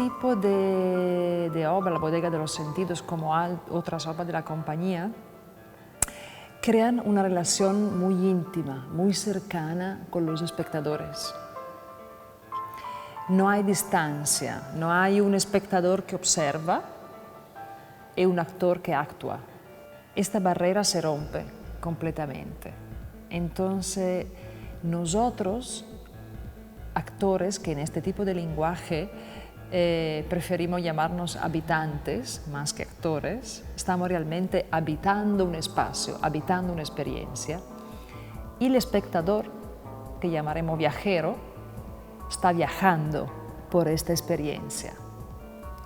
tipo de obra, la Bodega de los Sentidos, como otras obras de la compañía, crean una relación muy íntima, muy cercana con los espectadores. No hay distancia, no hay un espectador que observa y un actor que actúa. Esta barrera se rompe completamente. Entonces, nosotros, actores que en este tipo de lenguaje preferimos llamarnos habitantes más que actores, estamos realmente habitando un espacio, habitando una experiencia, y el espectador, que llamaremos viajero, está viajando por esta experiencia.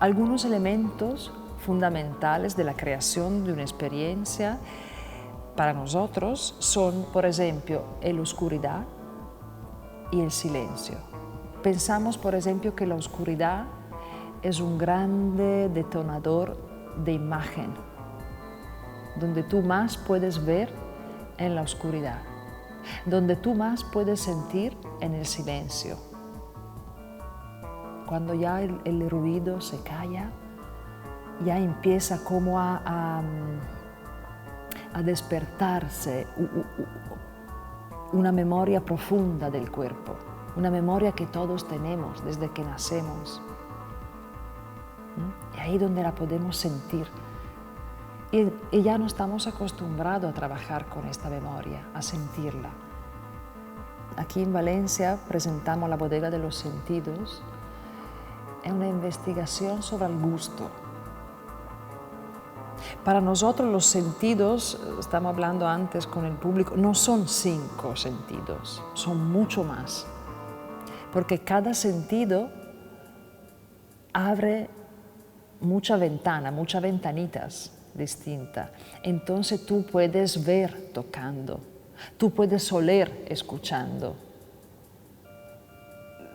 Algunos elementos fundamentales de la creación de una experiencia para nosotros son, por ejemplo, la oscuridad y el silencio. Pensamos, por ejemplo, que la oscuridad es un grande detonador de imagen, donde tú más puedes ver en la oscuridad, donde tú más puedes sentir en el silencio. Cuando ya el ruido se calla, ya empieza como a despertarse una memoria profunda del cuerpo, una memoria que todos tenemos desde que nacemos. Y ahí donde la podemos sentir. Y ya no estamos acostumbrados a trabajar con esta memoria, a sentirla. Aquí en Valencia presentamos la Bodega de los Sentidos. Es una investigación sobre el gusto. Para nosotros los sentidos, estamos hablando antes con el público, no son 5 sentidos, son mucho más. Porque cada sentido abre muchas ventanitas distintas. Entonces tú puedes ver tocando, tú puedes oler escuchando.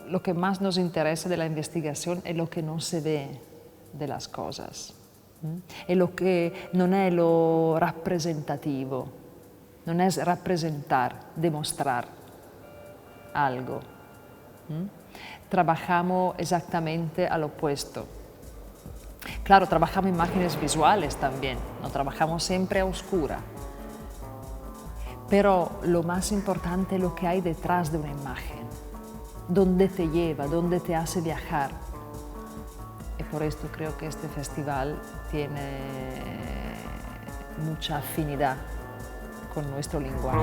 Lo que más nos interesa de la investigación es lo que no se ve de las cosas. È lo che non è lo rappresentativo, non è rappresentar, demostrar algo. Trabajamos exactamente al opuesto. Claro, trabajamos imágenes visuales también, no trabajamos siempre a oscura. Pero lo más importante es lo que hay detrás de una imagen, dónde te lleva, dónde te hace viajar. Y por esto creo que este festival tiene mucha afinidad con nuestro lenguaje.